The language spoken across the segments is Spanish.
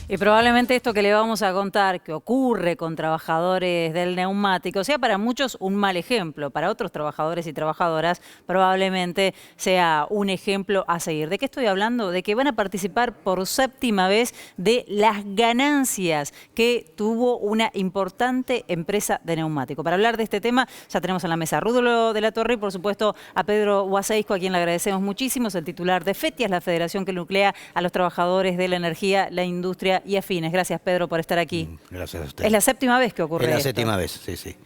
Y probablemente esto que le vamos a contar, que ocurre con trabajadores del neumático, sea para muchos un mal ejemplo, para otros trabajadores y trabajadoras probablemente sea un ejemplo a seguir. ¿De qué estoy hablando? De que van a participar por séptima vez de las ganancias que tuvo una importante empresa de neumático. Para hablar de este tema ya tenemos en la mesa a Rudo de la Torre y por supuesto a Pedro Guaseisco, a quien le agradecemos muchísimo, es el titular de FETIAS, la federación que nuclea a los trabajadores de la energía, la industria y afines. Gracias, Pedro, por estar aquí. Gracias a usted. Es la séptima vez que ocurre esto. Es la séptima vez, sí, sí.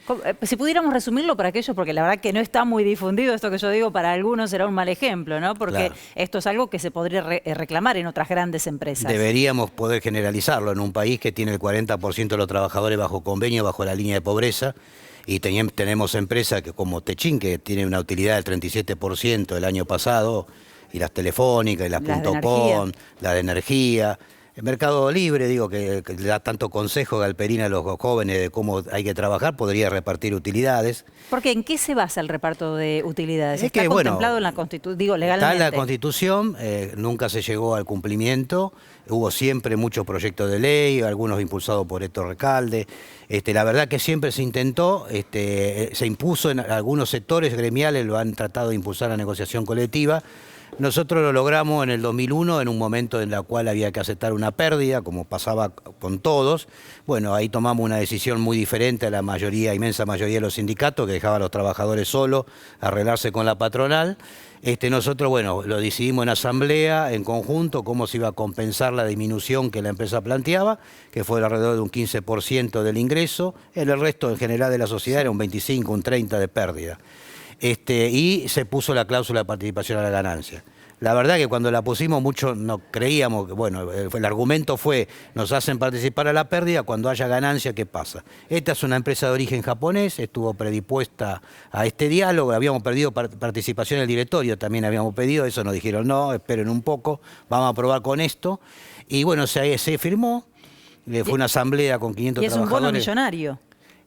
Si pudiéramos resumirlo para aquellos, porque la verdad que no está muy difundido esto que yo digo, para algunos será un mal ejemplo, ¿no? Porque claro, esto es algo que se podría reclamar en otras grandes empresas. Deberíamos poder generalizarlo en un país que tiene el 40% de los trabajadores bajo convenio, bajo la línea de pobreza, y tenemos empresas que, como Techin, que tiene una utilidad del 37% el año pasado, y las telefónicas, y las .com, la de energía. El Mercado Libre, digo, que le da tanto consejo Galperín a los jóvenes de cómo hay que trabajar, podría repartir utilidades. Porque ¿en qué se basa el reparto de utilidades? ¿Está contemplado en la Constitución? Digo, legalmente. Está en la Constitución, nunca se llegó al cumplimiento, hubo siempre muchos proyectos de ley, algunos impulsados por Héctor Recalde. La verdad que siempre se intentó, se impuso en algunos sectores gremiales, lo han tratado de impulsar la negociación colectiva. Nosotros lo logramos en el 2001, en un momento en el cual había que aceptar una pérdida, como pasaba con todos. Bueno, ahí tomamos una decisión muy diferente a la mayoría, inmensa mayoría de los sindicatos, que dejaban a los trabajadores solos a arreglarse con la patronal. Nosotros, bueno, lo decidimos en asamblea, en conjunto, cómo se iba a compensar la disminución que la empresa planteaba, que fue alrededor de un 15% del ingreso. El resto, en general, de la sociedad era un 25, un 30% de pérdida. Y se puso la cláusula de participación a la ganancia. La verdad que cuando la pusimos mucho no creíamos, bueno, el argumento fue, nos hacen participar a la pérdida, cuando haya ganancia, ¿qué pasa? Esta es una empresa de origen japonés, estuvo predispuesta a este diálogo, habíamos perdido participación en el directorio, también habíamos pedido, eso nos dijeron, no, esperen un poco, vamos a probar con esto. Y bueno, se firmó, fue una asamblea con 500 trabajadores. Y es un bono millonario.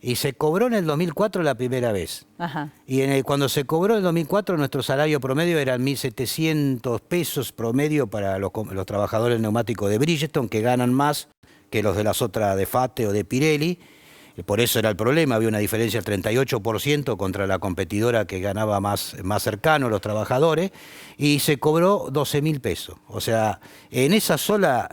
Y se cobró en el 2004 la primera vez. Ajá. Y cuando se cobró en el 2004, nuestro salario promedio eran 1.700 pesos promedio para los trabajadores neumáticos de Bridgestone, que ganan más que los de las otras de FATE o de Pirelli. Por eso era el problema, había una diferencia del 38% contra la competidora que ganaba más cercano a los trabajadores, y se cobró 12.000 pesos. O sea, en esa sola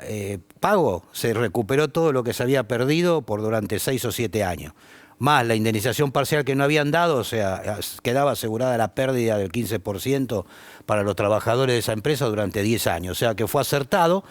pago se recuperó todo lo que se había perdido durante 6 o 7 años. Más la indemnización parcial que no habían dado, o sea, quedaba asegurada la pérdida del 15% para los trabajadores de esa empresa durante 10 años. O sea, que fue acertado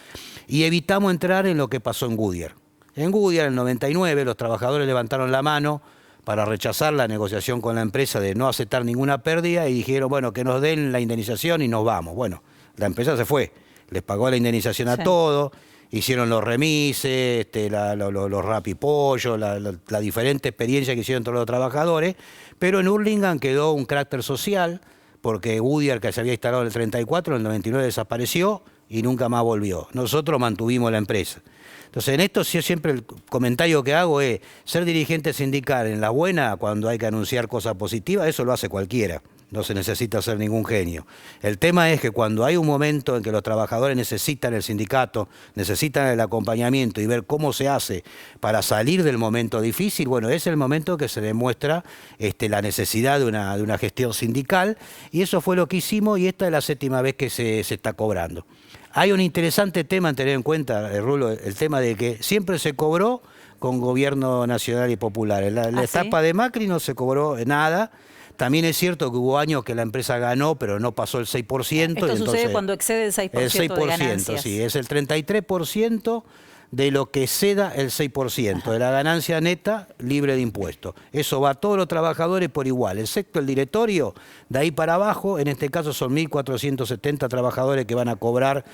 y evitamos entrar en lo que pasó en Goodyear. En Goodyear, en el 99, los trabajadores levantaron la mano para rechazar la negociación con la empresa de no aceptar ninguna pérdida y dijeron, bueno, que nos den la indemnización y nos vamos. Bueno, la empresa se fue, les pagó la indemnización a todos, hicieron los remises, los rapipollos, la diferente experiencia que hicieron todos los trabajadores, pero en Hurlingham quedó un carácter social, porque Goodyear, que se había instalado en el 34, en el 99 desapareció y nunca más volvió. Nosotros mantuvimos la empresa. Entonces, en esto siempre el comentario que hago es, ser dirigente sindical en la buena, cuando hay que anunciar cosas positivas, eso lo hace cualquiera, no se necesita ser ningún genio. El tema es que cuando hay un momento en que los trabajadores necesitan el sindicato, necesitan el acompañamiento y ver cómo se hace para salir del momento difícil, bueno, es el momento que se demuestra la necesidad de una gestión sindical, y eso fue lo que hicimos, y esta es la séptima vez que se está cobrando. Hay un interesante tema en tener en cuenta, Rulo, el tema de que siempre se cobró con gobierno nacional y popular. En la etapa de Macri no se cobró nada. También es cierto que hubo años que la empresa ganó, pero no pasó el 6%. Esto sucede cuando excede el 6%, el 6% de ganancias. Sí, es el 33% de lo que ceda el 6%, de la ganancia neta libre de impuestos. Eso va a todos los trabajadores por igual, excepto el directorio, de ahí para abajo, en este caso son 1.470 trabajadores que van a cobrar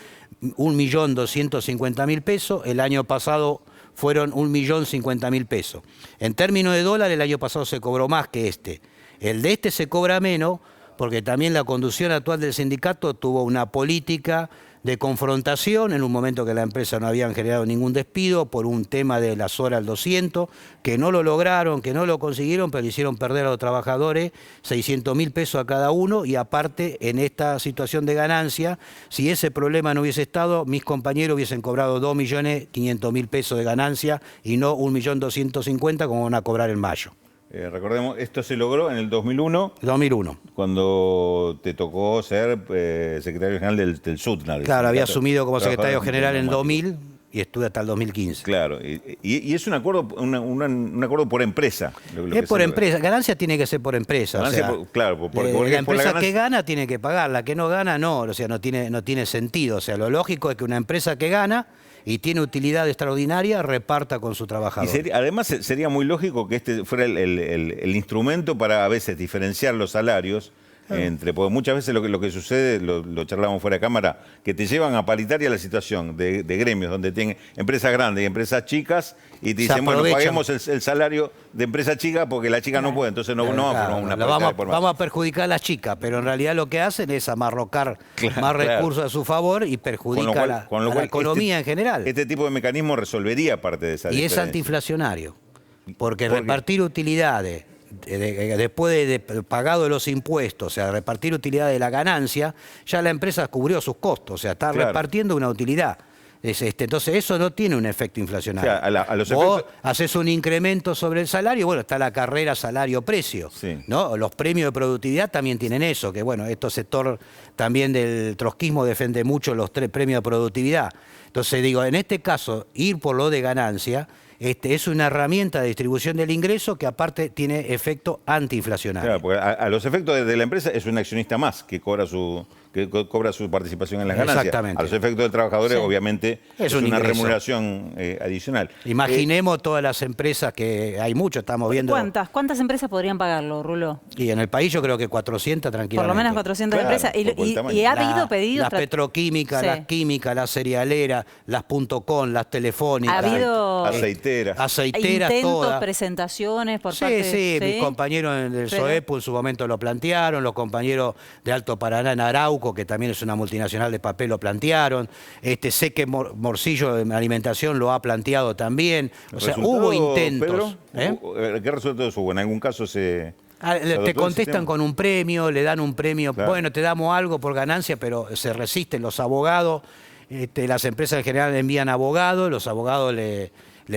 1.250.000 pesos, el año pasado fueron 1.050.000 pesos. En términos de dólares, el año pasado se cobró más que este. El de este se cobra menos porque también la conducción actual del sindicato tuvo una política de confrontación en un momento que la empresa no habían generado ningún despido por un tema de las horas al 200, que no lo lograron, que no lo consiguieron, pero hicieron perder a los trabajadores 600.000 pesos a cada uno y aparte en esta situación de ganancia, si ese problema no hubiese estado, mis compañeros hubiesen cobrado 2.500.000 pesos de ganancia y no 1.250.000 como van a cobrar en mayo. Recordemos, esto se logró en el 2001. 2001. Cuando te tocó ser secretario general del SUTNA. Claro, había asumido como secretario general en 2000 y estuve hasta el 2015. Claro, y es un acuerdo, un acuerdo por empresa. Es por empresa, ganancia tiene que ser por empresa. Ganancia, o sea, claro, la empresa que gana tiene que pagar, la que no gana no, o sea, no tiene sentido. O sea, lo lógico es que una empresa que gana y tiene utilidad extraordinaria reparta con su trabajador. Además, sería muy lógico que este fuera el instrumento para a veces diferenciar los salarios. Porque muchas veces lo que sucede, lo charlamos fuera de cámara, que te llevan a paritaria la situación de gremios donde tienen empresas grandes y empresas chicas y te dicen, bueno, paguemos el salario de empresa chica porque la chica no puede, entonces no vamos a formar una paritaria por más. Vamos a perjudicar a las chicas, pero en realidad lo que hacen es amarrocar más recursos a su favor y perjudica a la economía en general. Este tipo de mecanismo resolvería parte de esa diferencia. Y es antiinflacionario, porque repartir utilidades después de pagado los impuestos, o sea, repartir utilidades de la ganancia, ya la empresa cubrió sus costos, o sea, está repartiendo una utilidad. Entonces eso no tiene un efecto inflacionario. O sea, a los Vos haces un incremento sobre el salario, bueno, está la carrera salario-precio, ¿no? Los premios de productividad también tienen eso, que bueno, este sector también del trotskismo defiende mucho los premios de productividad. Entonces digo, en este caso, ir por lo de ganancia es una herramienta de distribución del ingreso que aparte tiene efecto antiinflacionario. Claro, porque a los efectos de la empresa es un accionista más que cobra su participación en las ganancias. Exactamente. A los efectos del trabajador, obviamente, es una ingreso. Remuneración adicional. Imaginemos todas las empresas que hay mucho, estamos viendo. ¿Cuántas empresas podrían pagarlo, Rulo? Y en el país yo creo que 400 tranquilamente. Por lo menos 400 empresas. Y ha habido pedidos. Las petroquímicas, las químicas, las cerealeras, las .com, las telefónicas. Ha habido aceiteras intentos, todas. presentaciones por parte Sí, mis compañeros del SOEPU en su momento lo plantearon, los compañeros de Alto Paraná en Arauco, que también es una multinacional de papel, lo plantearon. Sé que Morcillo de Alimentación lo ha planteado también. O sea, hubo intentos. Pedro, ¿qué resultados hubo? ¿En algún caso se...? Te contestan con un premio, le dan un premio, bueno, te damos algo por ganancia, pero se resisten los abogados. Las empresas en general envían abogados, los abogados le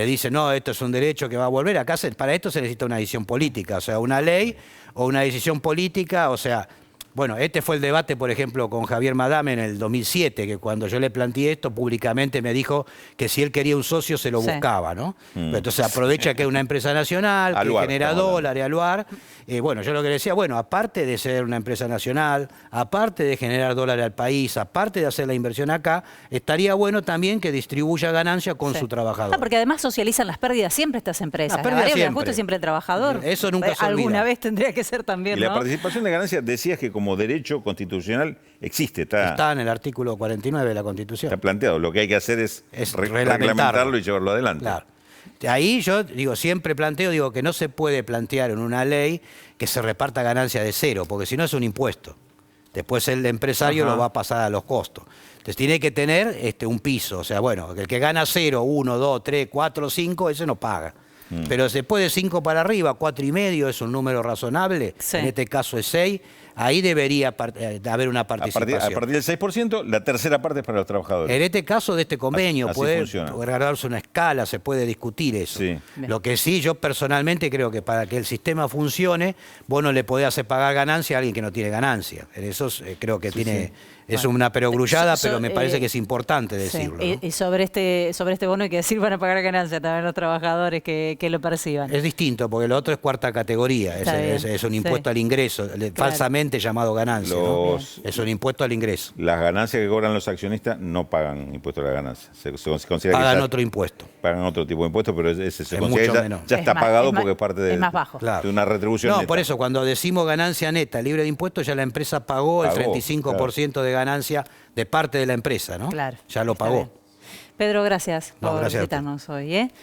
dicen, no, esto es un derecho que va a volver. Acá para esto se necesita una decisión política, o sea, una ley o una decisión política, o sea... Bueno, este fue el debate, por ejemplo, con Javier Madame en el 2007, que cuando yo le planteé esto públicamente me dijo que si él quería un socio se lo buscaba, ¿no? Entonces aprovecha que es una empresa nacional, que genera dólares, Aluar. Bueno, yo lo que le decía, bueno, aparte de ser una empresa nacional, aparte de generar dólares al país, aparte de hacer la inversión acá, estaría bueno también que distribuya ganancia con su trabajador. Porque además socializan las pérdidas siempre estas empresas. Las pérdidas siempre. Siempre el trabajador. Eso nunca se olvida. Alguna vez tendría que ser también, ¿no? Y la participación de ganancias decías que como derecho constitucional existe. Está en el artículo 49 de la Constitución. Está planteado. Lo que hay que hacer es reglamentarlo y llevarlo adelante. Claro. Ahí yo siempre planteo, que no se puede plantear en una ley que se reparta ganancia de cero, porque si no es un impuesto. Después el empresario lo va a pasar a los costos. Entonces tiene que tener un piso. O sea, bueno, el que gana 0, 1, 2, 3, 4, 5, ese no paga. Pero después de 5 para arriba, 4,5 es un número razonable, en este caso es 6, ahí debería haber una participación. A partir del 6%, la tercera parte es para los trabajadores. En este caso de este convenio puede guardarse una escala, se puede discutir eso. Sí. Lo que sí, yo personalmente creo que para que el sistema funcione, vos no le podés hacer pagar ganancia a alguien que no tiene ganancia. Eso creo que tiene... Es una perogrullada, pero me parece que es importante decirlo. ¿No? Y sobre este bono hay que decir van a pagar ganancia también los trabajadores que lo perciban. Es distinto, porque lo otro es cuarta categoría, es un impuesto al ingreso, falsamente llamado ganancia. ¿No? Es un impuesto al ingreso. Las ganancias que cobran los accionistas no pagan impuesto a la ganancia. Se considera pagan que otro impuesto. Pagan otro tipo de impuesto, pero ese se considera ya está pagado porque es parte de una retribución neta. Por eso, cuando decimos ganancia neta, libre de impuestos, ya la empresa pagó el 35% de ganancia de parte de la empresa, ¿no? Claro. Ya lo pagó. Pedro, gracias por visitarnos hoy.